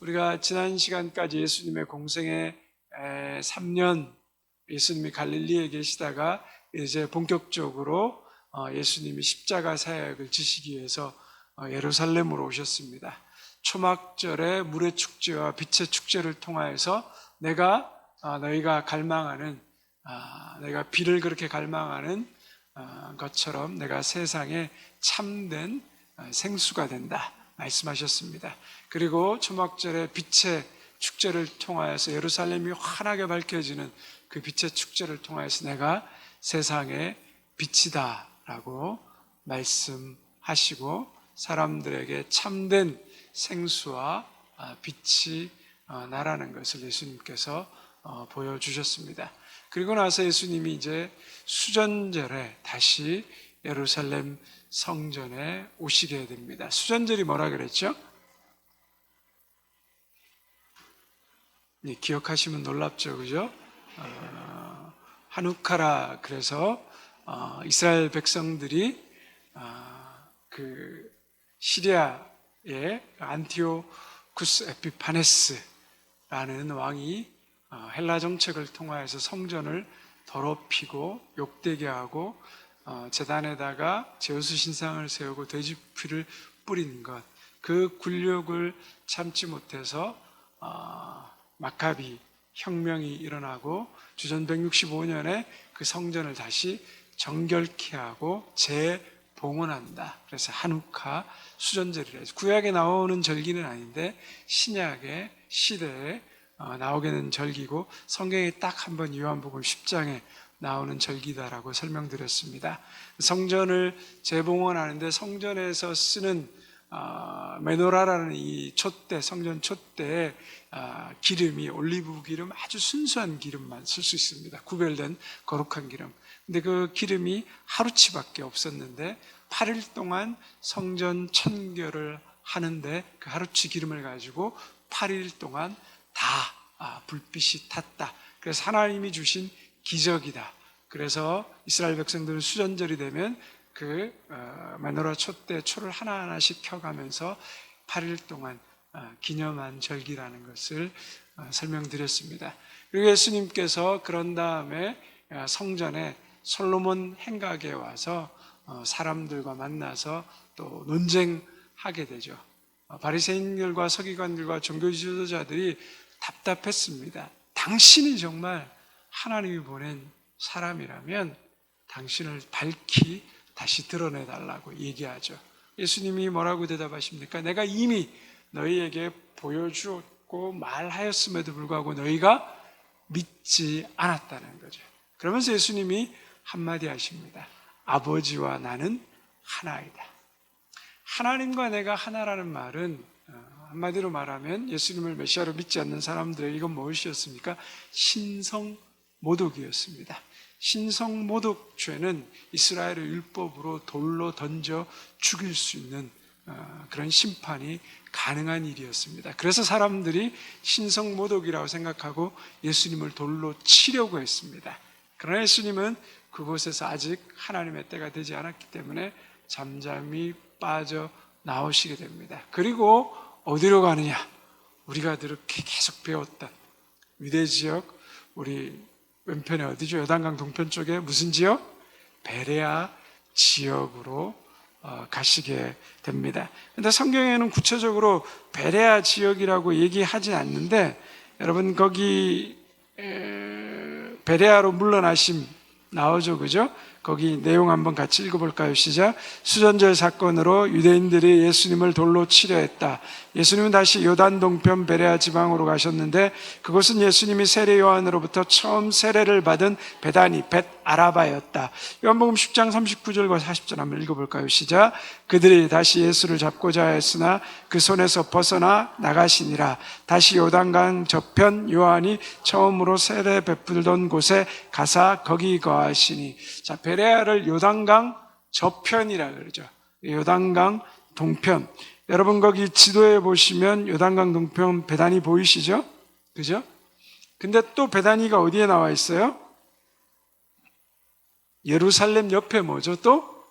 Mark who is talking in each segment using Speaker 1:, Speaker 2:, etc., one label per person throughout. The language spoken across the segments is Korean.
Speaker 1: 우리가 지난 시간까지 예수님의 공생애 3년 예수님이 갈릴리에 계시다가 이제 본격적으로 예수님이 십자가 사역을 지시기 위해서 예루살렘으로 오셨습니다. 초막절에 물의 축제와 빛의 축제를 통하여서 너희가 갈망하는, 내가 비를 그렇게 갈망하는 것처럼 내가 세상에 참된 생수가 된다 말씀하셨습니다. 그리고 초막절에 빛의 축제를 통하여서 예루살렘이 환하게 밝혀지는 그 빛의 축제를 통하여서 내가 세상의 빛이다 라고 말씀하시고 사람들에게 참된 생수와 빛이 나라는 것을 예수님께서 보여주셨습니다. 그리고 나서 예수님이 이제 수전절에 다시 예루살렘 성전에 오시게 됩니다. 수전절이 뭐라 그랬죠? 기억하시면 놀랍죠, 그죠? 하누카라 그래서 이스라엘 백성들이 그 시리아의 안티오쿠스 에피파네스라는 왕이 헬라 정책을 통하여서 성전을 더럽히고 욕되게 하고 제단에다가 제우스 신상을 세우고 돼지피를 뿌린 것, 그 굴욕을 참지 못해서 마카비 혁명이 일어나고 주전 165년에 그 성전을 다시 정결케 하고 재봉헌한다. 그래서 하누카 수전절이라 해서 구약에 나오는 절기는 아닌데 신약의 시대에 나오게 된 절기고 성경에 딱 한 번 요한복음 10장에 나오는 절기다라고 설명드렸습니다. 성전을 재봉헌하는데 성전에서 쓰는 메노라라는 이 촛대, 성전 촛대에 기름이 올리브 기름, 아주 순수한 기름만 쓸 수 있습니다. 구별된 거룩한 기름. 근데 그 기름이 하루치밖에 없었는데 8일 동안 성전 천결을 하는데 그 하루치 기름을 가지고 8일 동안 다 불빛이 탔다. 그래서 하나님이 주신 기적이다. 그래서 이스라엘 백성들은 수전절이 되면 그 메노라 촛대 초를 하나하나씩 켜가면서 8일 동안 기념한 절기라는 것을 설명드렸습니다. 그리고 예수님께서 그런 다음에 성전에 솔로몬 행각에 와서 사람들과 만나서 또 논쟁하게 되죠. 바리새인들과 서기관들과 종교 지도자들이 답답했습니다. 당신이 정말 하나님이 보낸 사람이라면 당신을 밝히 다시 드러내달라고 얘기하죠. 예수님이 뭐라고 대답하십니까? 내가 이미 너희에게 보여주었고 말하였음에도 불구하고 너희가 믿지 않았다는 거죠. 그러면서 예수님이 한마디 하십니다. 아버지와 나는 하나이다. 하나님과 내가 하나라는 말은 한마디로 말하면 예수님을 메시아로 믿지 않는 사람들에게 이건 무엇이었습니까? 신성모독이었습니다. 신성모독죄는 이스라엘의 율법으로 돌로 던져 죽일 수 있는 그런 심판이 가능한 일이었습니다. 그래서 사람들이 신성모독이라고 생각하고 예수님을 돌로 치려고 했습니다. 그러나 예수님은 그곳에서 아직 하나님의 때가 되지 않았기 때문에 잠잠히 빠져 나오시게 됩니다. 그리고 어디로 가느냐? 우리가 그렇게 계속 배웠던 유대 지역, 우리 왼편에 어디죠? 요단강 동편 쪽에 무슨 지역? 베레아 지역으로 가시게 됩니다. 그런데 성경에는 구체적으로 베레아 지역이라고 얘기하지 않는데 여러분 거기 베레아로 물러나심 나오죠, 그죠? 거기 내용 한번 같이 읽어볼까요? 시작. 수전절 사건으로 유대인들이 예수님을 돌로 치려 했다. 예수님은 다시 요단 동편 베레아 지방으로 가셨는데 그곳은 예수님이 세례 요한으로부터 처음 세례를 받은 베다니 벳 아라바였다. 요한복음 10장 39절과 40절 한번 읽어볼까요? 시작. 그들이 다시 예수를 잡고자 했으나 그 손에서 벗어나 나가시니라. 다시 요단강 저편 요한이 처음으로 세례 베풀던 곳에 가사 거기 거하시니. 자, 베레아를 요단강 저편이라 그러죠. 요단강 동편. 여러분 거기 지도에 보시면 요단강 동편 베다니 보이시죠? 그죠? 근데 또 베다니가 어디에 나와 있어요? 예루살렘 옆에 뭐죠? 또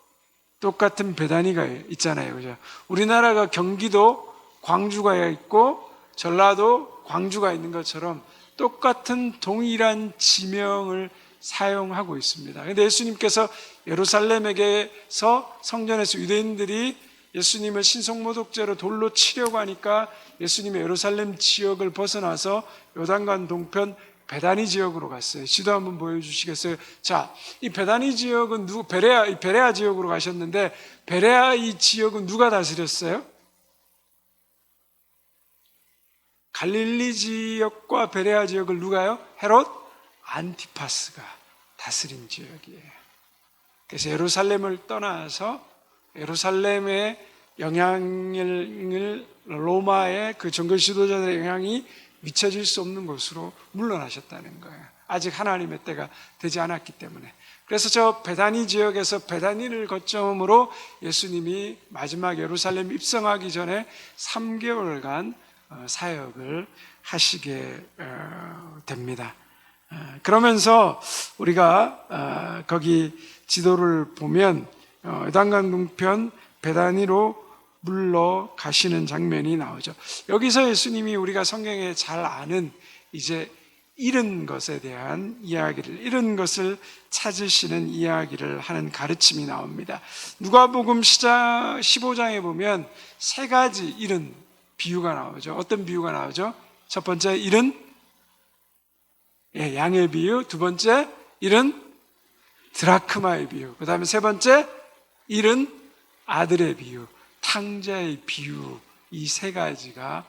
Speaker 1: 똑같은 베다니가 있잖아요. 그죠? 우리나라가 경기도 광주가 있고 전라도 광주가 있는 것처럼 똑같은 동일한 지명을 사용하고 있습니다. 그런데 예수님께서 예루살렘에게서 성전에서 유대인들이 예수님을 신성모독죄로 돌로 치려고 하니까 예수님의 예루살렘 지역을 벗어나서 요단강 동편 베다니 지역으로 갔어요. 지도 한번 보여주시겠어요? 자, 이 베다니 지역은 베레아 지역으로 가셨는데, 베레아 이 지역은 누가 다스렸어요? 갈릴리 지역과 베레아 지역을 누가요? 헤롯 안티파스가 다스린 지역이에요. 그래서 예루살렘을 떠나서 예루살렘의 영향을 로마의 그 정글 지도자들의 영향이 미쳐질 수 없는 곳으로 물러나셨다는 거예요. 아직 하나님의 때가 되지 않았기 때문에. 그래서 저 베다니 지역에서 베다니를 거점으로 예수님이 마지막 예루살렘 입성하기 전에 3개월간 사역을 하시게 됩니다. 그러면서 우리가 거기 지도를 보면 요단강 동편 베다니로 물러가시는 장면이 나오죠. 여기서 예수님이 우리가 성경에 잘 아는 이제 잃은 것에 대한 이야기를, 잃은 것을 찾으시는 이야기를 하는 가르침이 나옵니다. 누가복음 15장에 보면 세 가지 잃은 비유가 나오죠. 어떤 비유가 나오죠? 첫 번째 잃은 양의 비유, 두 번째 잃은 드라크마의 비유, 그 다음에 세 번째 잃은 아들의 비유, 탕자의 비유, 이 세 가지가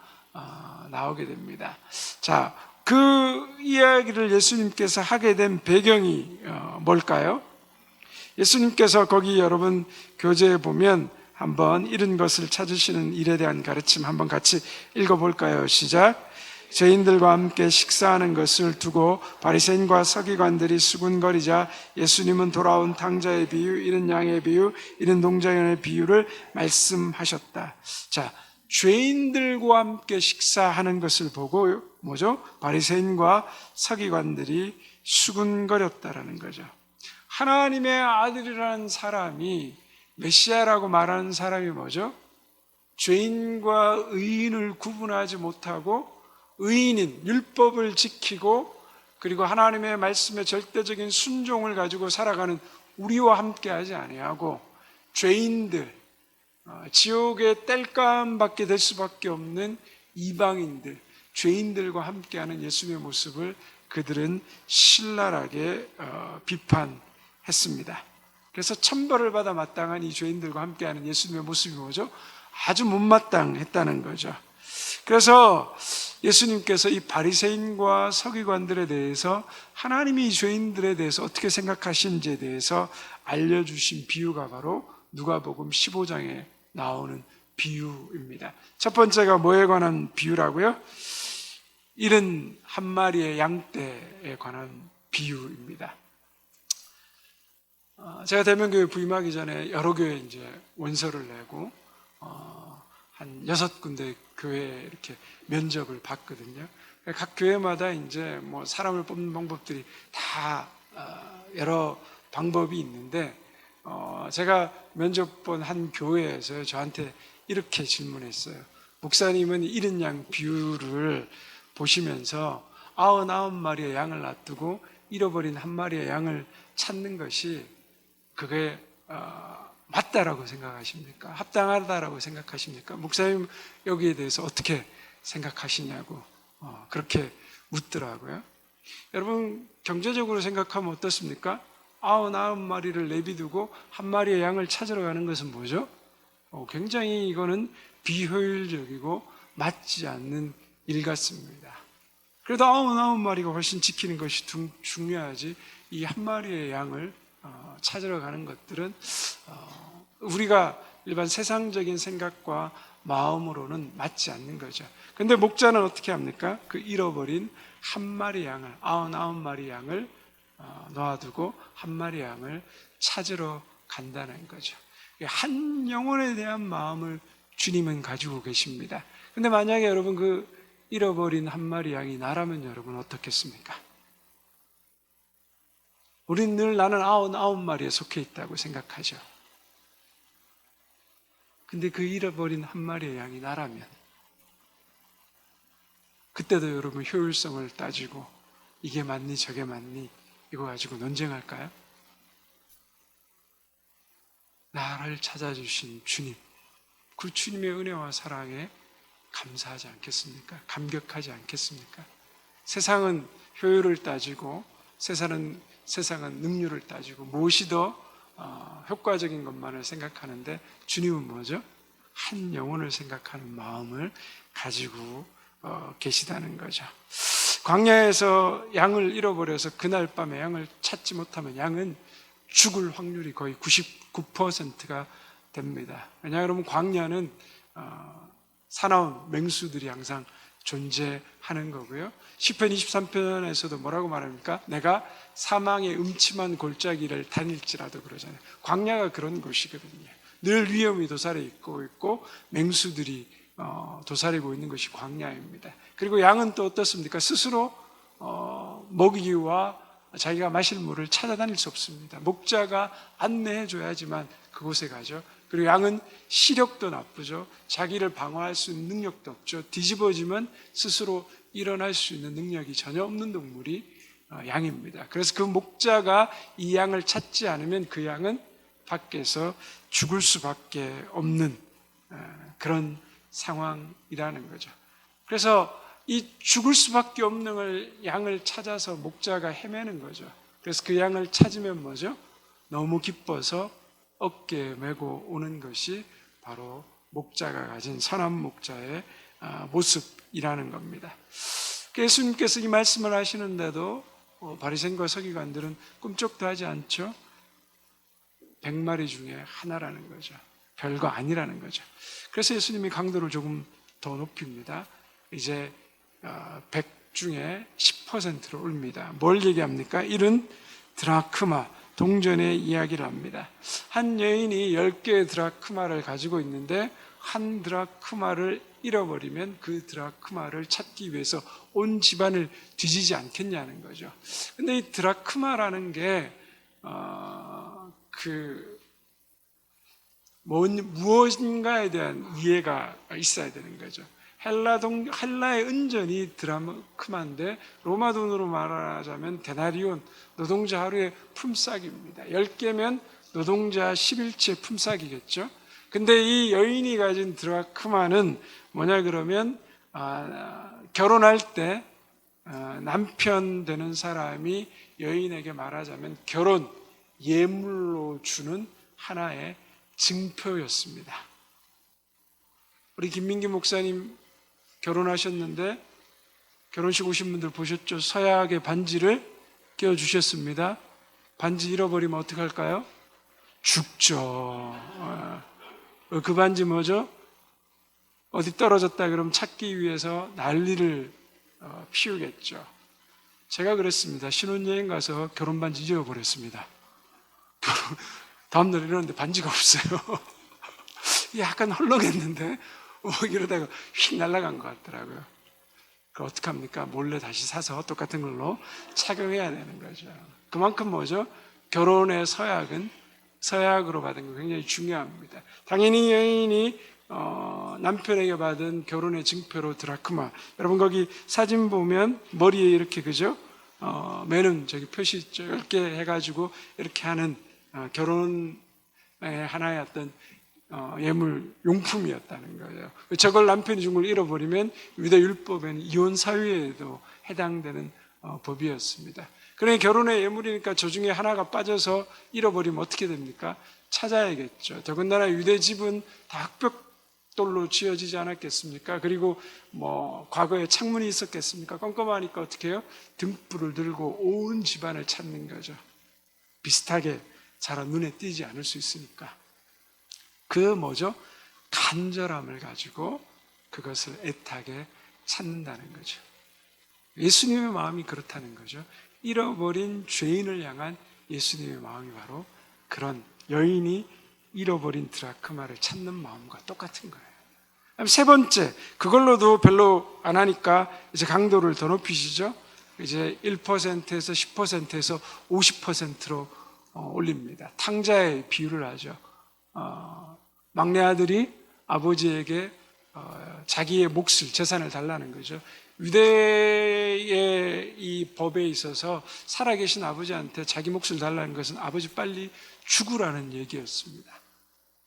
Speaker 1: 나오게 됩니다. 자, 그 이야기를 예수님께서 하게 된 배경이 뭘까요? 예수님께서 거기 여러분 교재에 보면 한번 잃은 것을 찾으시는 일에 대한 가르침 한번 같이 읽어볼까요? 시작. 죄인들과 함께 식사하는 것을 두고 바리새인과 서기관들이 수군거리자 예수님은 돌아온 탕자의 비유, 잃은 양의 비유, 잃은 동자의 비유를 말씀하셨다. 자, 죄인들과 함께 식사하는 것을 보고 뭐죠? 바리새인과 서기관들이 수군거렸다라는 거죠. 하나님의 아들이라는 사람이 메시아라고 말하는 사람이 뭐죠? 죄인과 의인을 구분하지 못하고 의인인 율법을 지키고 그리고 하나님의 말씀에 절대적인 순종을 가지고 살아가는 우리와 함께하지 아니하고 죄인들, 지옥의 땔감받게 될 수밖에 없는 이방인들, 죄인들과 함께하는 예수님의 모습을 그들은 신랄하게 비판했습니다. 그래서 천벌을 받아 마땅한 이 죄인들과 함께하는 예수님의 모습이 뭐죠? 아주 못마땅했다는 거죠. 그래서 예수님께서 이 바리새인과 서기관들에 대해서 하나님이 이 죄인들에 대해서 어떻게 생각하시는지에 대해서 알려주신 비유가 바로 누가복음 15장에 나오는 비유입니다. 첫 번째가 뭐에 관한 비유라고요? 잃은 한 마리의 양떼에 관한 비유입니다. 제가 대면교회 부임하기 전에 여러 교회 이제 원서를 내고 한 6군데 교회에 이렇게 면접을 봤거든요. 각 교회마다 이제 뭐 사람을 뽑는 방법들이 다 여러 방법이 있는데 제가 면접 본 한 교회에서 저한테 이렇게 질문했어요. 목사님은 잃은 양 비유를 보시면서 99마리의 양을 놔두고 잃어버린 한 마리의 양을 찾는 것이 그게 맞다라고 생각하십니까? 합당하다라고 생각하십니까? 목사님 여기에 대해서 어떻게 생각하시냐고 그렇게 묻더라고요. 여러분 경제적으로 생각하면 어떻습니까? 99마리를 내비두고 한 마리의 양을 찾으러 가는 것은 뭐죠? 굉장히 이거는 비효율적이고 맞지 않는 일 같습니다. 그래도 99마리가 훨씬 지키는 것이 중요하지 이 한 마리의 양을 찾으러 가는 것들은 우리가 일반 세상적인 생각과 마음으로는 맞지 않는 거죠. 근데 목자는 어떻게 합니까? 그 잃어버린 한 마리 양을, 99마리 양을 놓아두고 한 마리 양을 찾으러 간다는 거죠. 한 영혼에 대한 마음을 주님은 가지고 계십니다. 근데 만약에 여러분 그 잃어버린 한 마리 양이 나라면 여러분 어떻겠습니까? 우린 늘 나는 99마리에 속해 있다고 생각하죠. 근데 그 잃어버린 한 마리의 양이 나라면 그때도 여러분 효율성을 따지고 이게 맞니 저게 맞니 이거 가지고 논쟁할까요? 나를 찾아주신 주님, 그 주님의 은혜와 사랑에 감사하지 않겠습니까? 감격하지 않겠습니까? 세상은 효율을 따지고 세상은 능률을 따지고 무엇이 더 효과적인 것만을 생각하는데 주님은 뭐죠? 한 영혼을 생각하는 마음을 가지고 계시다는 거죠. 광야에서 양을 잃어버려서 그날 밤에 양을 찾지 못하면 양은 죽을 확률이 거의 99%가 됩니다. 왜냐하면 광야는 사나운 맹수들이 항상 존재하는 거고요. 시편 23편에서도 뭐라고 말합니까? 내가 사망의 음침한 골짜기를 다닐지라도 그러잖아요. 광야가 그런 곳이거든요. 늘 위험이 도사려 있고 맹수들이 도사리고 있는 것이 광야입니다. 그리고 양은 또 어떻습니까? 스스로 먹이와 자기가 마실 물을 찾아다닐 수 없습니다. 목자가 안내해 줘야지만 그곳에 가죠. 그리고 양은 시력도 나쁘죠. 자기를 방어할 수 있는 능력도 없죠. 뒤집어지면 스스로 일어날 수 있는 능력이 전혀 없는 동물이 양입니다. 그래서 그 목자가 이 양을 찾지 않으면 그 양은 밖에서 죽을 수밖에 없는 그런 상황이라는 거죠. 그래서 이 죽을 수밖에 없는 양을 찾아서 목자가 헤매는 거죠. 그래서 그 양을 찾으면 뭐죠? 너무 기뻐서 어깨에 메고 오는 것이 바로 목자가 가진 선한 목자의 모습이라는 겁니다. 예수님께서 이 말씀을 하시는데도 바리새인과 서기관들은 꿈쩍도 하지 않죠. 100마리 중에 하나라는 거죠. 별거 아니라는 거죠. 그래서 예수님이 강도를 조금 더 높입니다. 이제 100 중에 10%로 올립니다. 뭘 얘기합니까? 이른 드라크마, 동전의 이야기를 합니다. 한 여인이 10개의 드라크마를 가지고 있는데 한 드라크마를 잃어버리면 그 드라크마를 찾기 위해서 온 집안을 뒤지지 않겠냐는 거죠. 근데 이 드라크마라는 게 무엇인가에 대한 이해가 있어야 되는 거죠. 헬라의 은전이 드라크마인데 로마 돈으로 말하자면 데나리온, 노동자 하루의 품삯입니다. 10개면 노동자 11채 품삯이겠죠. 근데 이 여인이 가진 드라크마는 뭐냐 그러면 결혼할 때 남편 되는 사람이 여인에게 말하자면 결혼 예물로 주는 하나의 증표였습니다. 우리 김민기 목사님 결혼하셨는데 결혼식 오신 분들 보셨죠? 서약의 반지를 껴주셨습니다. 반지 잃어버리면 어떻게 할까요? 죽죠. 그 반지 뭐죠? 어디 떨어졌다 그러면 찾기 위해서 난리를 피우겠죠. 제가 그랬습니다. 신혼여행 가서 결혼 반지 잊어버렸습니다. 다음날 일어났는데 반지가 없어요. 약간 헐렁했는데 이러다가 휙 날아간 것 같더라고요. 그럼 어떡합니까? 몰래 다시 사서 똑같은 걸로 착용해야 되는 거죠. 그만큼 뭐죠? 결혼의 서약으로 받은 거 굉장히 중요합니다. 당연히 여인이 남편에게 받은 결혼의 증표로 드라크마. 여러분 거기 사진 보면 머리에 이렇게 그죠? 매는 저기 표시 있죠. 10개 해가지고 이렇게 하는 결혼의 하나의 어떤 예물 용품이었다는 거예요. 저걸 남편이 준 걸 잃어버리면 유대 율법에는 이혼 사유에도 해당되는 법이었습니다. 그러니 결혼의 예물이니까 저 중에 하나가 빠져서 잃어버리면 어떻게 됩니까? 찾아야겠죠. 더군다나 유대 집은 다 흙벽돌로 지어지지 않았겠습니까? 그리고 과거에 창문이 있었겠습니까? 껌껌하니까 어떻게 해요? 등불을 들고 온 집안을 찾는 거죠. 비슷하게 잘 눈에 띄지 않을 수 있으니까. 간절함을 가지고 그것을 애타게 찾는다는 거죠. 예수님의 마음이 그렇다는 거죠. 잃어버린 죄인을 향한 예수님의 마음이 바로 그런 여인이 잃어버린 드라크마를 찾는 마음과 똑같은 거예요. 세 번째, 그걸로도 별로 안 하니까 이제 강도를 더 높이시죠. 이제 1%에서 10%에서 50%로 올립니다. 탕자의 비유를 하죠. 막내 아들이 아버지에게 자기의 몫을, 재산을 달라는 거죠. 유대의 이 법에 있어서 살아계신 아버지한테 자기 몫을 달라는 것은 아버지 빨리 죽으라는 얘기였습니다.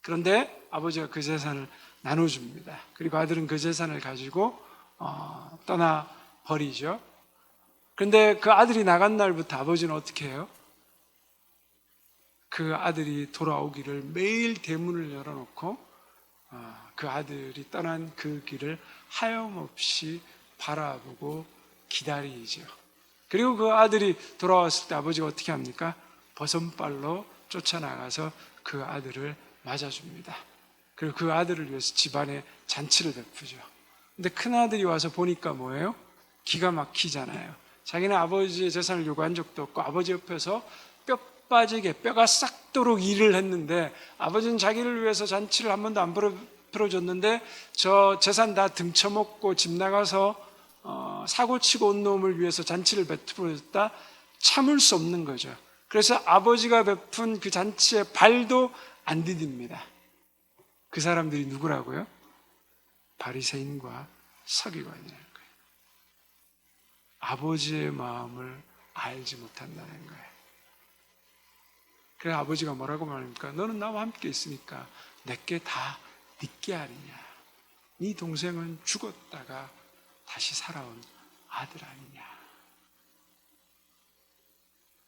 Speaker 1: 그런데 아버지가 그 재산을 나눠줍니다. 그리고 아들은 그 재산을 가지고 떠나 버리죠. 그런데 그 아들이 나간 날부터 아버지는 어떻게 해요? 그 아들이 돌아오기를 매일 대문을 열어놓고 그 아들이 떠난 그 길을 하염없이 바라보고 기다리죠. 그리고 그 아들이 돌아왔을 때 아버지가 어떻게 합니까? 버선발로 쫓아나가서 그 아들을 맞아줍니다. 그리고 그 아들을 위해서 집안에 잔치를 베푸죠. 근데 큰아들이 와서 보니까 뭐예요? 기가 막히잖아요. 자기는 아버지의 재산을 요구한 적도 없고 아버지 옆에서 뼈 빠지게 뼈가 싹도록 일을 했는데 아버지는 자기를 위해서 잔치를 한 번도 안 풀어줬는데 저 재산 다 등쳐먹고 집 나가서 사고치고 온 놈을 위해서 잔치를 베풀어줬다? 참을 수 없는 거죠. 그래서 아버지가 베푼 그 잔치에 발도 안 디딥니다. 그 사람들이 누구라고요? 바리새인과 서기관이라는 거예요. 아버지의 마음을 알지 못한다는 거예요. 그래서 아버지가 뭐라고 말합니까? 너는 나와 함께 있으니까 내게 다 네게 아니냐. 네 동생은 죽었다가 다시 살아온 아들 아니냐.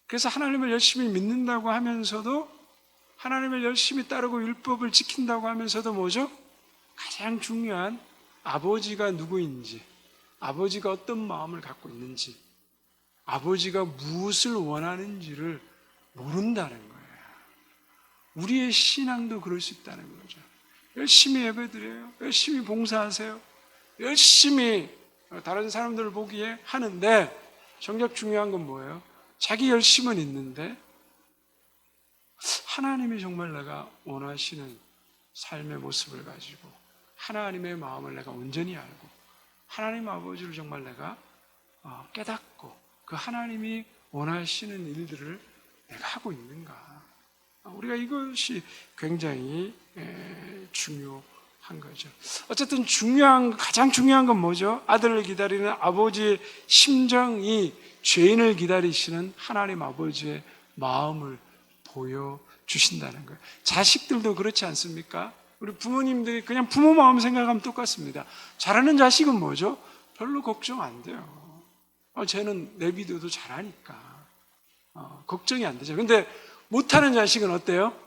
Speaker 1: 그래서 하나님을 열심히 믿는다고 하면서도 하나님을 열심히 따르고 율법을 지킨다고 하면서도 뭐죠? 가장 중요한 아버지가 누구인지, 아버지가 어떤 마음을 갖고 있는지, 아버지가 무엇을 원하는지를 모른다는 거예요. 우리의 신앙도 그럴 수 있다는 거죠. 열심히 예배드려요. 열심히 봉사하세요. 열심히 다른 사람들을 보기에 하는데 정작 중요한 건 뭐예요? 자기 열심은 있는데 하나님이 정말 내가 원하시는 삶의 모습을 가지고 하나님의 마음을 내가 온전히 알고 하나님 아버지를 정말 내가 깨닫고 그 하나님이 원하시는 일들을 내가 하고 있는가. 우리가 이것이 굉장히 중요한 거죠. 어쨌든 가장 중요한 건 뭐죠? 아들을 기다리는 아버지의 심정이 죄인을 기다리시는 하나님 아버지의 마음을 보여주신다는 거예요. 자식들도 그렇지 않습니까? 우리 부모님들이 그냥 부모 마음 생각하면 똑같습니다. 잘하는 자식은 뭐죠? 별로 걱정 안 돼요. 쟤는 내비둬도 잘하니까 걱정이 안 되죠. 근데 못하는 자식은 어때요?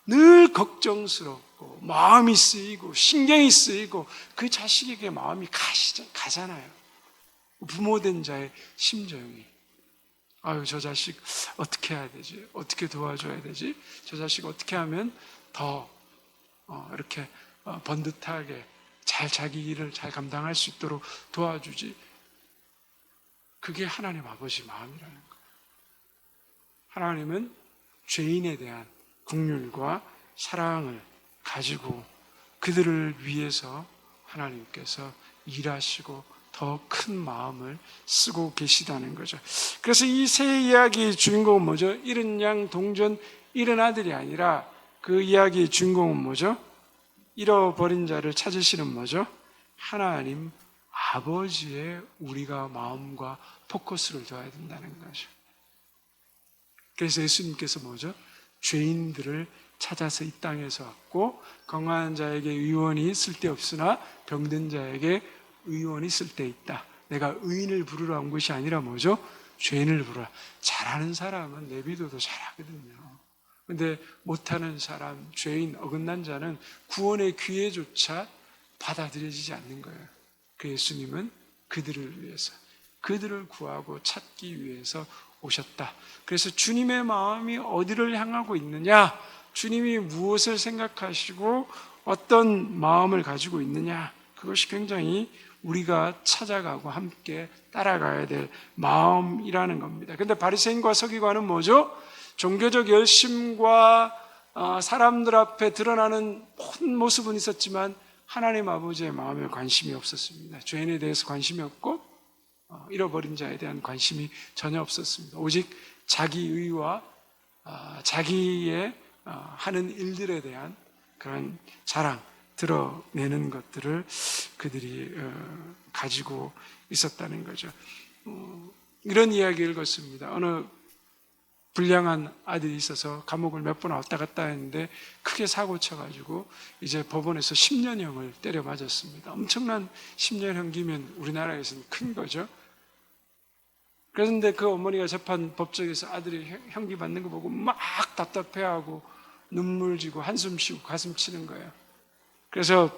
Speaker 1: 늘 걱정스럽고 마음이 쓰이고 신경이 쓰이고 그 자식에게 마음이 가잖아요. 부모된 자의 심정이 저 자식 어떻게 해야 되지? 어떻게 도와줘야 되지? 저 자식 어떻게 하면 더 이렇게 번듯하게 잘 자기 일을 잘 감당할 수 있도록 도와주지? 그게 하나님 아버지 마음이라는 거예요. 하나님은 죄인에 대한 긍휼과 사랑을 가지고 그들을 위해서 하나님께서 일하시고 더 큰 마음을 쓰고 계시다는 거죠. 그래서 이 새 이야기의 주인공은 뭐죠? 잃은 양 동전 잃은 아들이 아니라 그 이야기의 주인공은 뭐죠? 잃어버린 자를 찾으시는 뭐죠? 하나님 아버지의 우리가 마음과 포커스를 둬야 된다는 거죠. 그래서 예수님께서 뭐죠? 죄인들을 찾아서 이 땅에서 왔고 건강한 자에게 의원이 쓸데없으나 병든 자에게 의원이 쓸데있다. 내가 의인을 부르러 온 것이 아니라 뭐죠? 죄인을 부르라. 잘하는 사람은 내비둬도 잘하거든요. 근데 못하는 사람, 죄인, 어긋난 자는 구원의 기회조차 받아들여지지 않는 거예요. 그 예수님은 그들을 위해서, 그들을 구하고 찾기 위해서 오셨다. 그래서 주님의 마음이 어디를 향하고 있느냐, 주님이 무엇을 생각하시고 어떤 마음을 가지고 있느냐, 그것이 굉장히 우리가 찾아가고 함께 따라가야 될 마음이라는 겁니다. 근데 바리새인과 서기관은 뭐죠? 종교적 열심과 사람들 앞에 드러나는 모든 모습은 있었지만 하나님 아버지의 마음에 관심이 없었습니다. 죄인에 대해서 관심이 없고 잃어버린 자에 대한 관심이 전혀 없었습니다. 오직 자기의와 자기의 하는 일들에 대한 그런 자랑, 드러내는 것들을 그들이 가지고 있었다는 거죠. 이런 이야기를 읽었습니다. 어느 불량한 아들이 있어서 감옥을 몇 번 왔다 갔다 했는데 크게 사고 쳐가지고 이제 법원에서 10년형을 때려 맞았습니다. 엄청난 10년형기면 우리나라에서는 큰 거죠. 그런데 그 어머니가 재판 법정에서 아들이 형기 받는 거 보고 막 답답해하고 눈물 지고 한숨 쉬고 가슴 치는 거예요. 그래서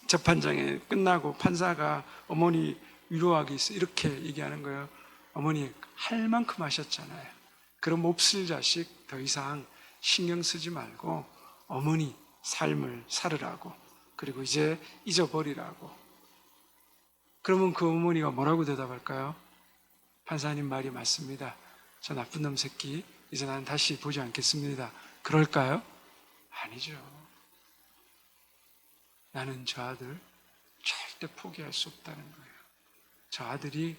Speaker 1: 재판장에 끝나고 판사가 어머니 위로하기 위해서 이렇게 얘기하는 거예요. 어머니 할 만큼 하셨잖아요. 그럼 몹쓸 자식 더 이상 신경 쓰지 말고 어머니 삶을 살으라고, 그리고 이제 잊어버리라고. 그러면 그 어머니가 뭐라고 대답할까요? 판사님 말이 맞습니다. 저 나쁜 놈 새끼 이제 난 다시 보지 않겠습니다. 그럴까요? 아니죠. 나는 저 아들 절대 포기할 수 없다는 거예요. 저 아들이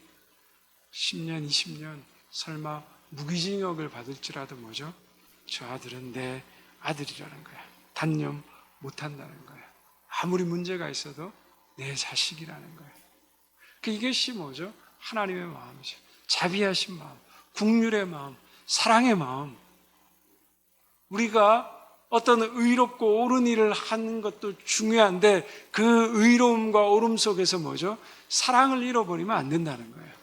Speaker 1: 10년, 20년 설마 무기징역을 받을지라도 뭐죠? 저 아들은 내 아들이라는 거야. 단념 못한다는 거야. 아무리 문제가 있어도 내 자식이라는 거야. 이것이 뭐죠? 하나님의 마음이죠. 자비하신 마음, 국률의 마음, 사랑의 마음. 우리가 어떤 의롭고 옳은 일을 하는 것도 중요한데 그 의로움과 옳음 속에서 뭐죠? 사랑을 잃어버리면 안 된다는 거예요.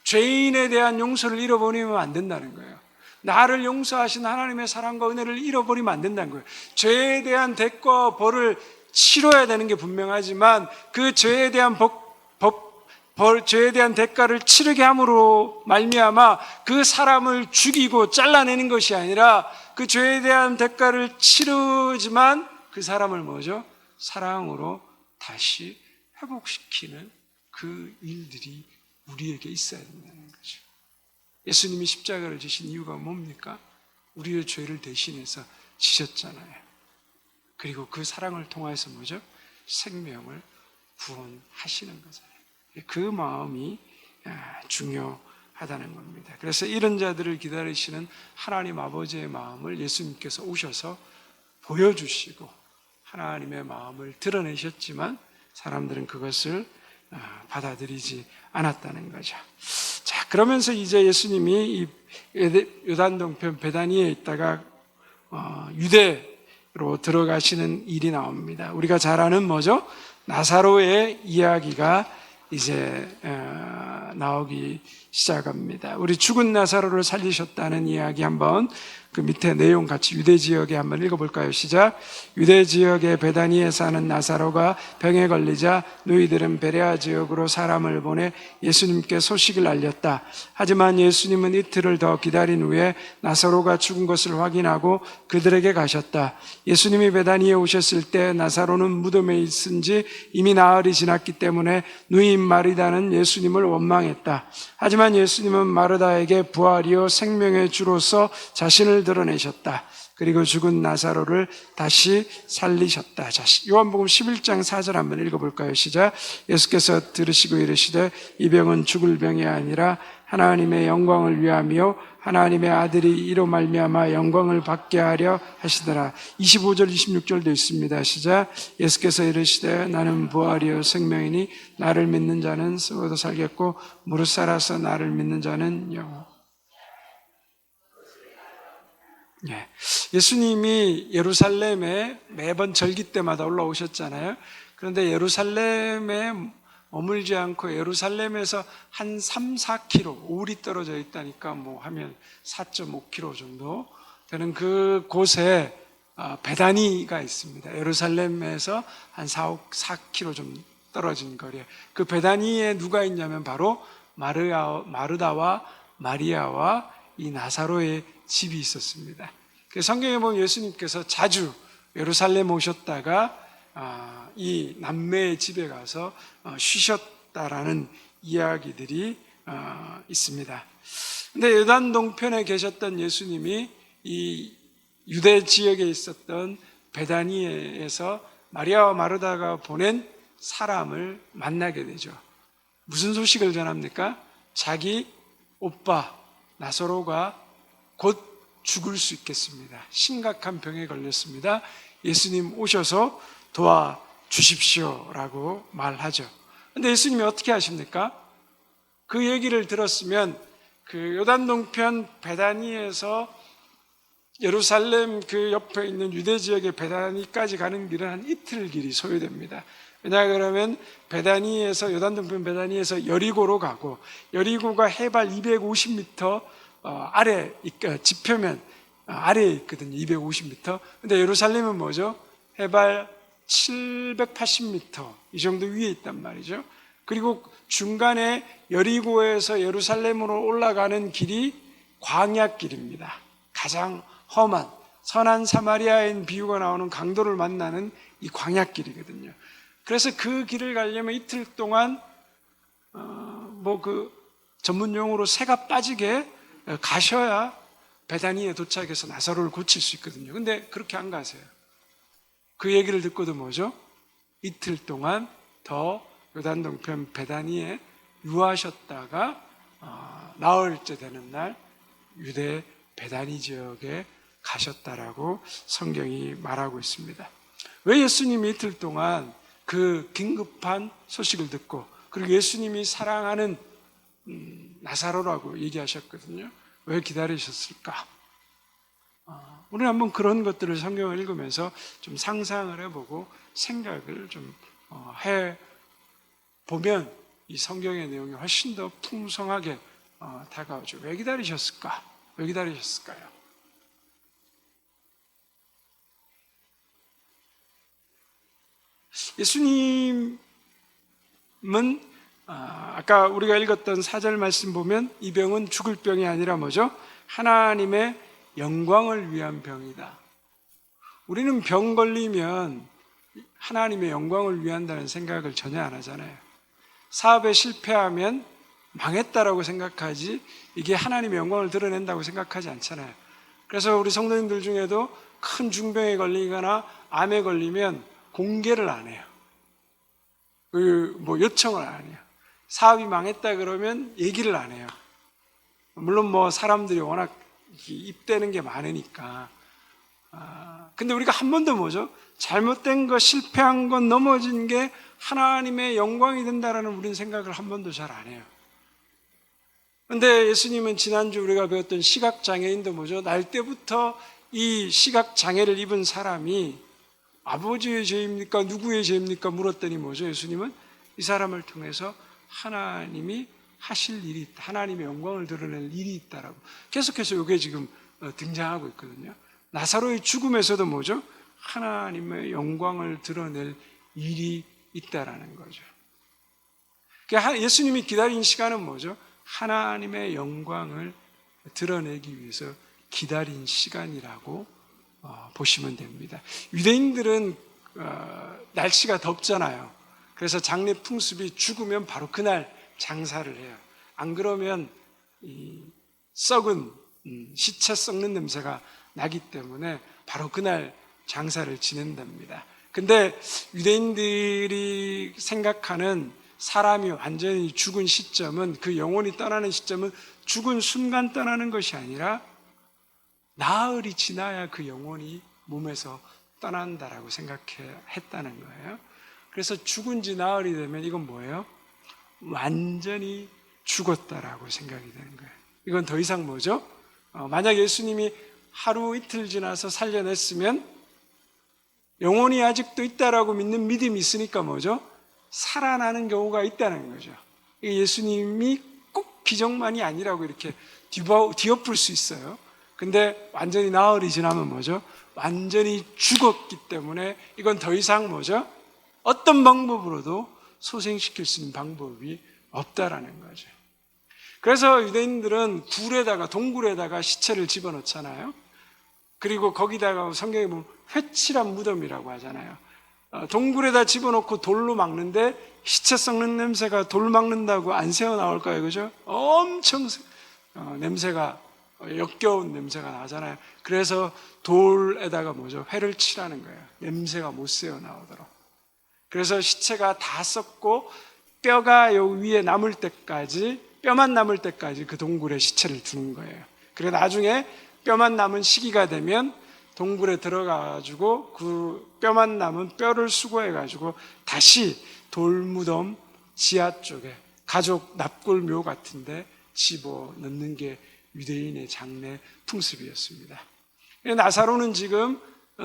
Speaker 1: 죄인에 대한 용서를 잃어버리면 안 된다는 거예요. 나를 용서하신 하나님의 사랑과 은혜를 잃어버리면 안 된다는 거예요. 죄에 대한 대가와 벌을 치러야 되는 게 분명하지만 그 죄에 대한 죄에 대한 대가를 치르게 함으로 말미암아 그 사람을 죽이고 잘라내는 것이 아니라 그 죄에 대한 대가를 치르지만 그 사람을 뭐죠? 사랑으로 다시 회복시키는 그 일들이 우리에게 있어야 된다는 거죠. 예수님이 십자가를 지신 이유가 뭡니까? 우리의 죄를 대신해서 지셨잖아요. 그리고 그 사랑을 통해서 뭐죠? 생명을 구원하시는 거잖아요. 그 마음이 중요하다는 겁니다. 그래서 이런 자들을 기다리시는 하나님 아버지의 마음을 예수님께서 오셔서 보여주시고 하나님의 마음을 드러내셨지만 사람들은 그것을 받아들이지 않았다는 거죠. 자, 그러면서 이제 예수님이 이 요단동편 베다니에 있다가 유대로 들어가시는 일이 나옵니다. 우리가 잘 아는 뭐죠? 나사로의 이야기가 이제 나오기 시작합니다. 우리 죽은 나사로를 살리셨다는 이야기 한번 그 밑에 내용 같이 유대 지역에 한번 읽어볼까요? 시작. 유대 지역의 베다니에 사는 나사로가 병에 걸리자 너희들은 베레아 지역으로 사람을 보내 예수님께 소식을 알렸다. 하지만 예수님은 이틀을 더 기다린 후에 나사로가 죽은 것을 확인하고 그들에게 가셨다. 예수님이 베다니에 오셨을 때 나사로는 무덤에 있은 지 이미 나흘이 지났기 때문에 누이인 마르다는 예수님을 원망했다. 하지만 예수님은 마르다에게 부활이요 생명의 주로서 자신을 드러내셨다. 그리고 죽은 나사로를 다시 살리셨다. 자, 요한복음 11장 4절 한번 읽어볼까요? 시작. 예수께서 들으시고 이르시되 이 병은 죽을 병이 아니라 하나님의 영광을 위함이요 하나님의 아들이 이로 말미암아 영광을 받게 하려 하시더라. 25절 26절도 있습니다. 시작. 예수께서 이르시되 나는 부활이요 생명이니 나를 믿는 자는 썩어도 살겠고 무릇 살아서 나를 믿는 자는 영원. 예수님이 예루살렘에 매번 절기 때마다 올라오셨잖아요. 그런데 예루살렘에 머물지 않고 예루살렘에서 한 3, 4km, 오리 떨어져 있다니까 뭐 하면 4.5km 정도 되는 그 곳에 베다니가 있습니다. 예루살렘에서 한 4km 좀 떨어진 거리에. 그 베다니에 누가 있냐면 바로 마르다와 마리아와 이 나사로의 집이 있었습니다. 성경에 보면 예수님께서 자주 예루살렘 오셨다가 이 남매의 집에 가서 쉬셨다라는 이야기들이 있습니다. 근데 요단 동편에 계셨던 예수님이 이 유대 지역에 있었던 베다니에서 마리아와 마르다가 보낸 사람을 만나게 되죠. 무슨 소식을 전합니까? 자기 오빠 나사로가 곧 죽을 수 있겠습니다. 심각한 병에 걸렸습니다. 예수님 오셔서 주십시오라고 말하죠. 근데 예수님이 어떻게 하십니까? 그 얘기를 들었으면 그 요단동편 베다니에서 예루살렘 그 옆에 있는 유대 지역의 베다니까지 가는 길은 한 이틀 길이 소요됩니다. 왜냐하면 베다니에서 요단동편 베다니에서 여리고로 가고, 여리고가 해발 250m 아래, 지표면 아래에 있거든요. 250m. 근데 예루살렘은 뭐죠? 해발 780m 이 정도 위에 있단 말이죠. 그리고 중간에 여리고에서 예루살렘으로 올라가는 길이 광야길입니다. 가장 험한 선한 사마리아인 비유가 나오는 강도를 만나는 이 광야길이거든요. 그래서 그 길을 가려면 이틀 동안 그 전문 용어로 새가 빠지게 가셔야 베다니에 도착해서 나사로를 고칠 수 있거든요. 근데 그렇게 안 가세요. 그 얘기를 듣고도 뭐죠? 이틀 동안 더 요단동편 베다니에 유하셨다가 나흘째 되는 날 유대 베다니 지역에 가셨다라고 성경이 말하고 있습니다. 왜 예수님이 이틀 동안 그 긴급한 소식을 듣고, 그리고 예수님이 사랑하는 나사로라고 얘기하셨거든요. 왜 기다리셨을까? 우리는 한번 그런 것들을 성경을 읽으면서 좀 상상을 해보고 생각을 좀 해보면 이 성경의 내용이 훨씬 더 풍성하게 다가오죠. 왜 기다리셨을까? 왜 기다리셨을까요? 예수님은 아까 우리가 읽었던 4절 말씀 보면 이 병은 죽을 병이 아니라 뭐죠? 하나님의 영광을 위한 병이다. 우리는 병 걸리면 하나님의 영광을 위한다는 생각을 전혀 안 하잖아요. 사업에 실패하면 망했다라고 생각하지 이게 하나님의 영광을 드러낸다고 생각하지 않잖아요. 그래서 우리 성도님들 중에도 큰 중병에 걸리거나 암에 걸리면 공개를 안 해요. 요청을 안 해요. 사업이 망했다 그러면 얘기를 안 해요. 물론 사람들이 워낙 입대는 게 많으니까. 근데 우리가 한 번도 뭐죠? 잘못된 거, 실패한 건, 넘어진 게 하나님의 영광이 된다라는 우리는 생각을 한 번도 잘 안 해요. 근데 예수님은 지난주 우리가 배웠던 시각장애인도 뭐죠? 날 때부터 이 시각장애를 입은 사람이 아버지의 죄입니까? 누구의 죄입니까? 물었더니 뭐죠? 예수님은 이 사람을 통해서 하나님이 하실 일이 있다. 하나님의 영광을 드러낼 일이 있다라고. 계속해서 이게 지금 등장하고 있거든요. 나사로의 죽음에서도 뭐죠? 하나님의 영광을 드러낼 일이 있다라는 거죠. 예수님이 기다린 시간은 뭐죠? 하나님의 영광을 드러내기 위해서 기다린 시간이라고 보시면 됩니다. 유대인들은 날씨가 덥잖아요. 그래서 장례 풍습이 죽으면 바로 그날 장사를 해요. 안 그러면 이 썩은 시체 썩는 냄새가 나기 때문에 바로 그날 장사를 지낸답니다. 근데 유대인들이 생각하는 사람이 완전히 죽은 시점은, 그 영혼이 떠나는 시점은 죽은 순간 떠나는 것이 아니라 나흘이 지나야 그 영혼이 몸에서 떠난다라고 생각했다는 거예요. 그래서 죽은 지 나흘이 되면 이건 뭐예요? 완전히 죽었다라고 생각이 되는 거예요. 이건 더 이상 뭐죠? 만약 예수님이 하루 이틀 지나서 살려냈으면 영혼이 아직도 있다라고 믿는 믿음이 있으니까 뭐죠? 살아나는 경우가 있다는 거죠. 예수님이 꼭 기적만이 아니라고 이렇게 뒤엎을 수 있어요. 근데 완전히 나흘이 지나면 뭐죠? 완전히 죽었기 때문에 이건 더 이상 뭐죠? 어떤 방법으로도 소생시킬 수 있는 방법이 없다라는 거죠. 그래서 유대인들은 동굴에다가 시체를 집어넣잖아요. 그리고 거기다가 성경에 보면 회칠한 무덤이라고 하잖아요. 동굴에다 집어넣고 돌로 막는데 시체 썩는 냄새가 돌 막는다고 안 새어 나올까요? 그죠? 엄청 냄새가, 역겨운 냄새가 나잖아요. 그래서 돌에다가 뭐죠? 회를 칠하는 거예요. 냄새가 못 새어 나오도록. 그래서 시체가 다 썩고 뼈가 요 위에 남을 때까지, 뼈만 남을 때까지 그 동굴에 시체를 두는 거예요. 그리고 나중에 뼈만 남은 시기가 되면 동굴에 들어가가지고 그 뼈만 남은 뼈를 수거해가지고 다시 돌무덤 지하 쪽에 가족 납골묘 같은데 집어넣는 게 유대인의 장례 풍습이었습니다. 나사로는 지금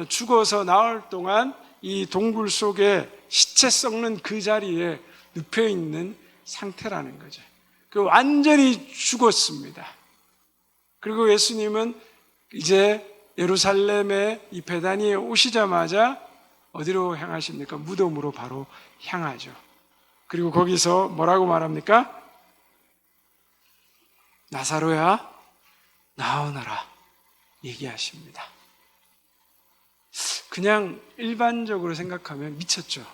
Speaker 1: 죽어서 나흘 동안 이 동굴 속에 시체 썩는 그 자리에 눕혀 있는 상태라는 거죠. 그 완전히 죽었습니다. 그리고 예수님은 이제 예루살렘에 이 베다니에 오시자마자 어디로 향하십니까? 무덤으로 바로 향하죠. 그리고 거기서 뭐라고 말합니까? 나사로야, 나오너라 얘기하십니다. 그냥 일반적으로 생각하면 미쳤죠.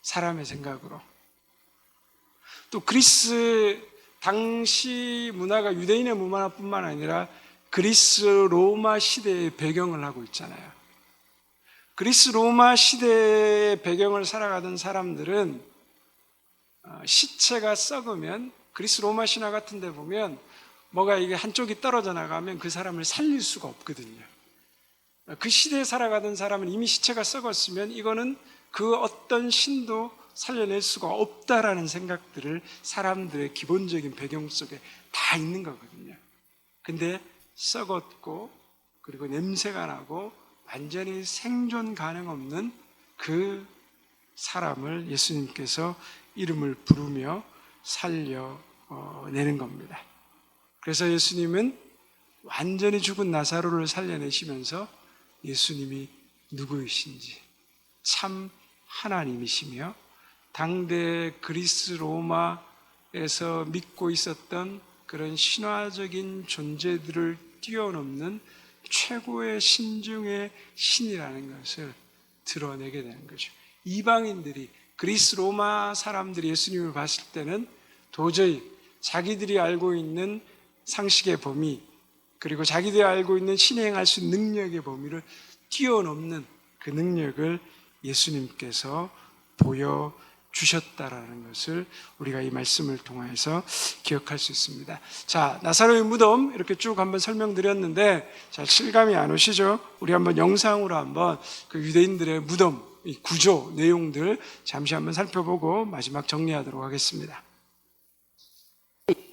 Speaker 1: 사람의 생각으로. 또 그리스 당시 문화가 유대인의 문화뿐만 아니라 그리스 로마 시대의 배경을 하고 있잖아요. 그리스 로마 시대의 배경을 살아가던 사람들은 시체가 썩으면 그리스 로마 신화 같은 데 보면 뭐가 이게 한쪽이 떨어져 나가면 그 사람을 살릴 수가 없거든요. 그 시대에 살아가던 사람은 이미 시체가 썩었으면 이거는 그 어떤 신도 살려낼 수가 없다라는 생각들을 사람들의 기본적인 배경 속에 다 있는 거거든요. 근데 썩었고 그리고 냄새가 나고 완전히 생존 가능 없는 그 사람을 예수님께서 이름을 부르며 살려내는 겁니다. 그래서 예수님은 완전히 죽은 나사로를 살려내시면서 예수님이 누구이신지 참 하나님이시며 당대 그리스 로마에서 믿고 있었던 그런 신화적인 존재들을 뛰어넘는 최고의 신중의 신이라는 것을 드러내게 되는 거죠. 이방인들이 그리스 로마 사람들이 예수님을 봤을 때는 도저히 자기들이 알고 있는 상식의 범위 그리고 자기들이 알고 있는 신이 행할 수 있는 능력의 범위를 뛰어넘는 그 능력을 예수님께서 보여주셨다라는 것을 우리가 이 말씀을 통해서 기억할 수 있습니다. 자, 나사로의 무덤 이렇게 쭉 한번 설명드렸는데 잘 실감이 안 오시죠? 우리 한번 영상으로 한번 그 유대인들의 무덤 이 구조 내용들 잠시 한번 살펴보고 마지막 정리하도록 하겠습니다.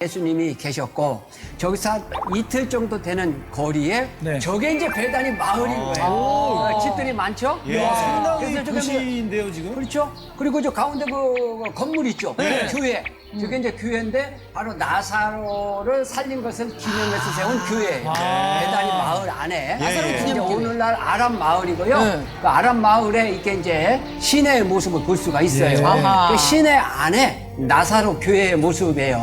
Speaker 2: 예수님이 계셨고 저기서 한 이틀 정도 되는 거리에
Speaker 3: 네.
Speaker 2: 저게 이제 베다니 마을인 거예요. 집들이 많죠?
Speaker 3: 예. 상당히
Speaker 2: 그래서 저게
Speaker 3: 도시인데요, 지금?
Speaker 2: 그렇죠? 그리고 저 가운데 그 건물 있죠?
Speaker 3: 네.
Speaker 2: 교회. 저게 이제 교회인데 바로 나사로를 살린 것을 기념해서 세운 교회예요. 베다니 마을 안에.
Speaker 3: 예.
Speaker 2: 이제 오늘날 아람 마을이고요. 그 아람 마을에 이렇게 이제 시내의 모습을 볼 수가 있어요.
Speaker 3: 예.
Speaker 2: 그 시내 안에 나사로 교회의 모습이에요.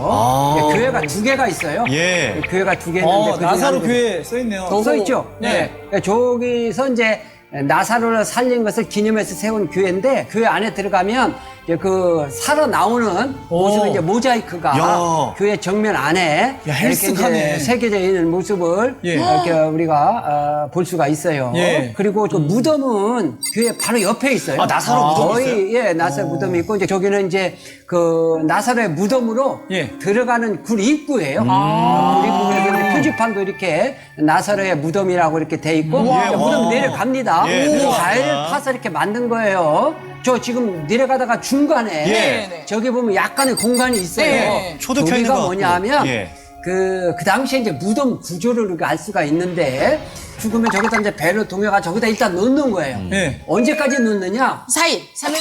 Speaker 2: 교회가 두 개가 있어요.
Speaker 3: 예.
Speaker 2: 교회가 두 개 있는데 그 중에
Speaker 3: 나사로
Speaker 2: 한
Speaker 3: 교회 써있네요.
Speaker 2: 써 있죠.
Speaker 3: 네.
Speaker 2: 네. 저기서 이제 나사로를 살린 것을 기념해서 세운 교회인데 교회 안에 들어가면 이제 그 살아 나오는 모습이 이제 모자이크가
Speaker 3: 야.
Speaker 2: 교회 정면 안에
Speaker 3: 야,
Speaker 2: 이렇게
Speaker 3: 헬스하네.
Speaker 2: 이제 새겨져 있는 모습을
Speaker 3: 예.
Speaker 2: 이렇게 우리가 볼 수가 있어요.
Speaker 3: 예.
Speaker 2: 그리고 그 무덤은 교회 바로 옆에 있어요.
Speaker 3: 아, 나사로 무덤이
Speaker 2: 거의
Speaker 3: 있어요?
Speaker 2: 예, 나사로 무덤이 있고 이제 저기는 이제 그 나사로의 무덤으로
Speaker 3: 예.
Speaker 2: 들어가는 굴 입구예요. 굴 입구 그래서 이제 표지판도 이렇게 나사로의 무덤이라고 이렇게 돼 있고
Speaker 3: 우와.
Speaker 2: 이제 무덤 내려갑니다.
Speaker 3: 예, 내려갑니다.
Speaker 2: 잘 파서 이렇게 만든 거예요. 저 지금 내려가다가 중간에
Speaker 3: 예.
Speaker 2: 저기 보면 약간의 공간이 있어요.
Speaker 4: 네.
Speaker 3: 초도 켜 있는
Speaker 2: 저기가
Speaker 3: 것 같고.
Speaker 2: 뭐냐면
Speaker 3: 예.
Speaker 2: 그 당시에 이제 무덤 구조를 우리가 알 수가 있는데 죽으면 저기다 이제 배를 동여가 저기다 일단 넣는 거예요.
Speaker 3: 예.
Speaker 2: 언제까지 넣느냐?
Speaker 4: 4일, 3일?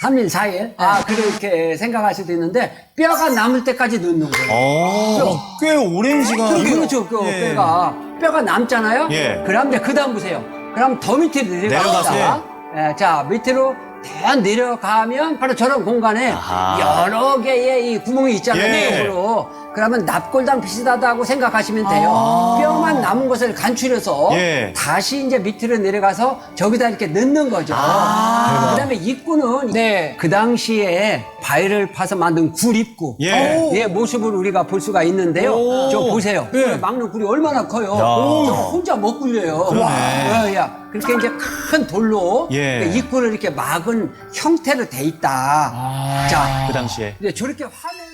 Speaker 2: 3일, 4일? 아, 그렇게 생각할 수도 있는데 뼈가 남을 때까지 넣는 거예요.
Speaker 3: 꽤 오랜 시간.
Speaker 2: 그렇죠. 그
Speaker 3: 예.
Speaker 2: 뼈가 남잖아요.
Speaker 3: 예.
Speaker 2: 그럼 이제 그다음 보세요. 그럼 더 밑으로 내려갑니다.
Speaker 3: 내려가서.
Speaker 2: 예, 자, 밑으로 더 내려가면 바로 저런 공간에
Speaker 3: 아하.
Speaker 2: 여러 개의 이 구멍이 있잖아요.
Speaker 3: 예.
Speaker 2: 쪽으로. 그러면 납골당 비슷하다고 생각하시면 돼요. 뼈만 남은 것을 간추려서
Speaker 3: 예.
Speaker 2: 다시 이제 밑으로 내려가서 저기다 이렇게 넣는 거죠. 그다음에 입구는
Speaker 4: 네.
Speaker 2: 그 당시에 바위를 파서 만든 굴 입구.
Speaker 3: 예.
Speaker 2: 예, 모습을 우리가 볼 수가 있는데요.
Speaker 3: 오.
Speaker 2: 저 보세요.
Speaker 3: 예.
Speaker 2: 막는 굴이 얼마나 커요.
Speaker 3: 야.
Speaker 2: 저 혼자 못 굴려요.
Speaker 3: 그러네.
Speaker 2: 야, 그렇게 이제 큰 돌로
Speaker 3: 예.
Speaker 2: 입구를 이렇게 막은 형태로 돼 있다. 자,
Speaker 3: 그 당시에.
Speaker 2: 이제 저렇게 화면을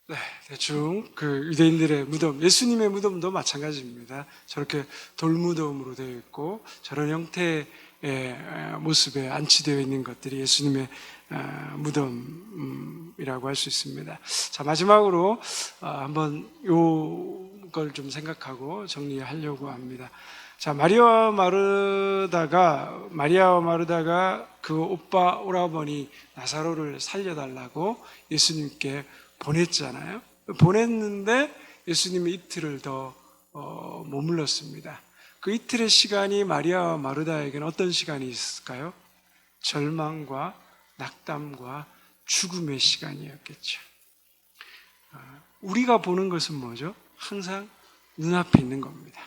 Speaker 1: 네, 대충 그 유대인들의 무덤, 예수님의 무덤도 마찬가지입니다. 저렇게 돌무덤으로 되어 있고 저런 형태의 모습에 안치되어 있는 것들이 예수님의 무덤이라고 할 수 있습니다. 자, 마지막으로 한번 요걸 좀 생각하고 정리하려고 합니다. 자, 마리아와 마르다가 그 오빠 오라버니 나사로를 살려달라고 예수님께 보냈잖아요. 보냈는데 예수님이 이틀을 더 머물렀습니다. 그 이틀의 시간이 마리아와 마르다에게는 어떤 시간이 있을까요? 절망과 낙담과 죽음의 시간이었겠죠. 우리가 보는 것은 뭐죠? 항상 눈앞에 있는 겁니다.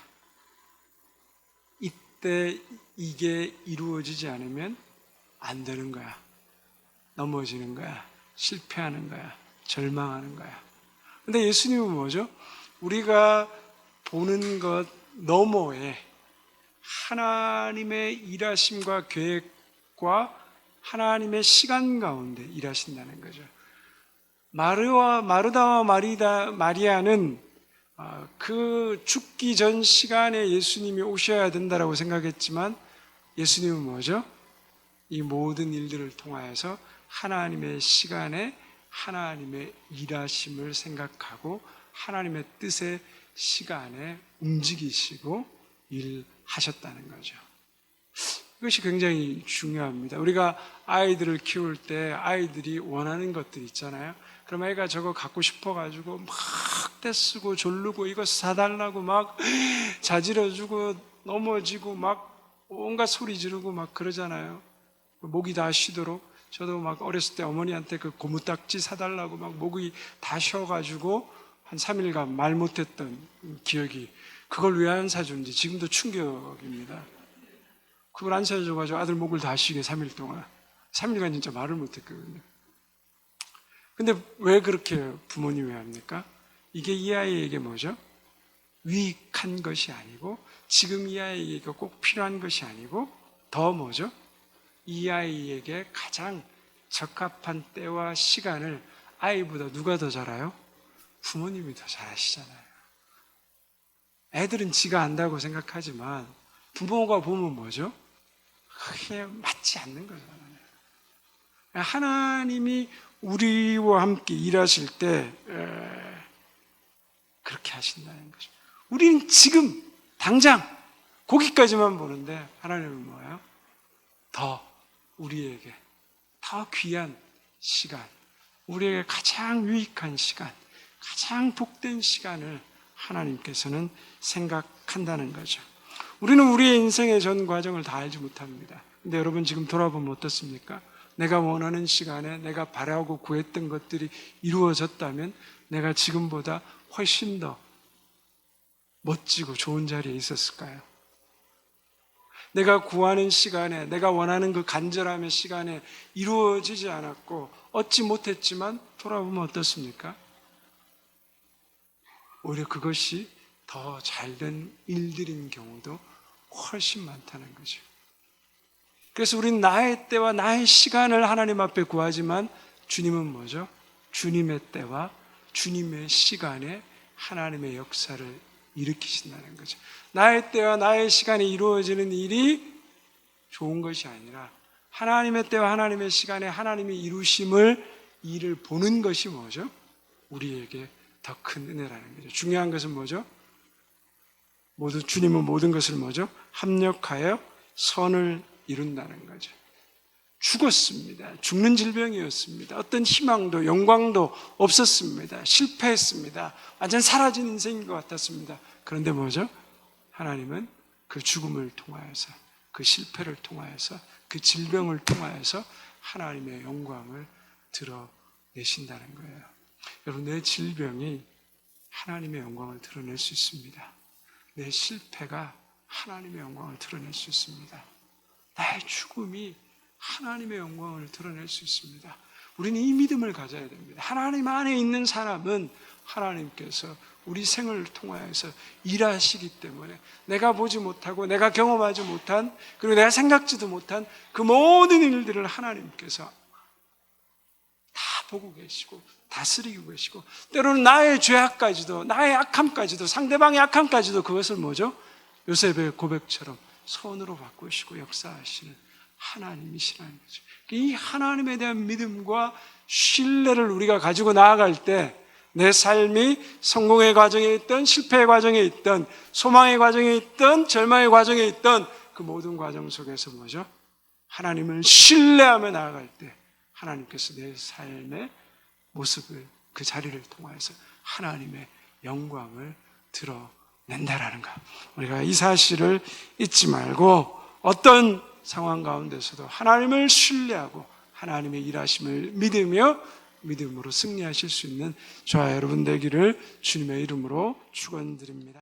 Speaker 1: 이때 이게 이루어지지 않으면 안 되는 거야. 넘어지는 거야. 실패하는 거야. 절망하는 거야. 근데 예수님은 뭐죠? 우리가 보는 것 너머에 하나님의 일하심과 계획과 하나님의 시간 가운데 일하신다는 거죠. 마르다와 마리아는 그 죽기 전 시간에 예수님이 오셔야 된다라고 생각했지만 예수님은 뭐죠? 이 모든 일들을 통하여서 하나님의 시간에 하나님의 일하심을 생각하고 하나님의 뜻의 시간에 움직이시고 일하셨다는 거죠. 이것이 굉장히 중요합니다. 우리가 아이들을 키울 때 아이들이 원하는 것들 있잖아요. 그럼 애가 저거 갖고 싶어가지고 막 떼쓰고 졸르고 이거 사달라고 막 자지러주고 넘어지고 막 온갖 소리 지르고 막 그러잖아요. 목이 다 쉬도록. 저도 막 어렸을 때 어머니한테 그 고무딱지 사달라고 막 목이 다 쉬어가지고 한 3일간 말 못했던 기억이, 그걸 왜 안 사준지 지금도 충격입니다. 그걸 안 사줘가지고 아들 목을 다 쉬게 3일 동안. 3일간 진짜 말을 못했거든요. 근데 왜 그렇게 부모님이 합니까? 이게 이 아이에게 뭐죠? 유익한 것이 아니고 지금 이 아이에게 꼭 필요한 것이 아니고 더 뭐죠? 이 아이에게 가장 적합한 때와 시간을 아이보다 누가 더 잘 알아요? 부모님이 더 잘 아시잖아요. 애들은 지가 안다고 생각하지만 부모가 보면 뭐죠? 그게 맞지 않는 거잖아요. 하나님이 우리와 함께 일하실 때 그렇게 하신다는 거죠. 우리는 지금 당장 거기까지만 보는데 하나님은 뭐예요? 더 우리에게 더 귀한 시간, 우리에게 가장 유익한 시간, 가장 복된 시간을 하나님께서는 생각한다는 거죠. 우리는 우리의 인생의 전 과정을 다 알지 못합니다. 근데 여러분 지금 돌아보면 어떻습니까? 내가 원하는 시간에 내가 바라고 구했던 것들이 이루어졌다면 내가 지금보다 훨씬 더 멋지고 좋은 자리에 있었을까요? 내가 구하는 시간에, 내가 원하는 그 간절함의 시간에 이루어지지 않았고 얻지 못했지만 돌아보면 어떻습니까? 오히려 그것이 더 잘된 일들인 경우도 훨씬 많다는 거죠. 그래서 우리는 나의 때와 나의 시간을 하나님 앞에 구하지만 주님은 뭐죠? 주님의 때와 주님의 시간에 하나님의 역사를 일으키신다는 거죠. 나의 때와 나의 시간에 이루어지는 일이 좋은 것이 아니라 하나님의 때와 하나님의 시간에 하나님이 이루심을 일을 보는 것이 뭐죠? 우리에게 더 큰 은혜라는 거죠. 중요한 것은 뭐죠? 주님은 모든 것을 뭐죠? 합력하여 선을 이룬다는 거죠. 죽었습니다. 죽는 질병이었습니다. 어떤 희망도 영광도 없었습니다. 실패했습니다. 완전 사라진 인생인 것 같았습니다. 그런데 뭐죠? 하나님은 그 죽음을 통하여서, 그 실패를 통하여서, 그 질병을 통하여서 하나님의 영광을 드러내신다는 거예요. 여러분, 내 질병이 하나님의 영광을 드러낼 수 있습니다. 내 실패가 하나님의 영광을 드러낼 수 있습니다. 나의 죽음이 하나님의 영광을 드러낼 수 있습니다. 우리는 이 믿음을 가져야 됩니다. 하나님 안에 있는 사람은 하나님께서 우리 생을 통하여서 일하시기 때문에 내가 보지 못하고 내가 경험하지 못한, 그리고 내가 생각지도 못한 그 모든 일들을 하나님께서 다 보고 계시고 다스리고 계시고 때로는 나의 죄악까지도 나의 악함까지도 상대방의 악함까지도 그것을 뭐죠? 요셉의 고백처럼 손으로 바꾸시고 역사하시는 하나님이시라는 거죠. 이 하나님에 대한 믿음과 신뢰를 우리가 가지고 나아갈 때 내 삶이 성공의 과정에 있던 실패의 과정에 있던 소망의 과정에 있던 절망의 과정에 있던 그 모든 과정 속에서 뭐죠? 하나님을 신뢰하며 나아갈 때 하나님께서 내 삶의 모습을 그 자리를 통해서 하나님의 영광을 드러낸다라는 것. 우리가 이 사실을 잊지 말고 어떤 상황 가운데서도 하나님을 신뢰하고 하나님의 일하심을 믿으며 믿음으로 승리하실 수 있는 저와 여러분 되기를 주님의 이름으로 축원드립니다.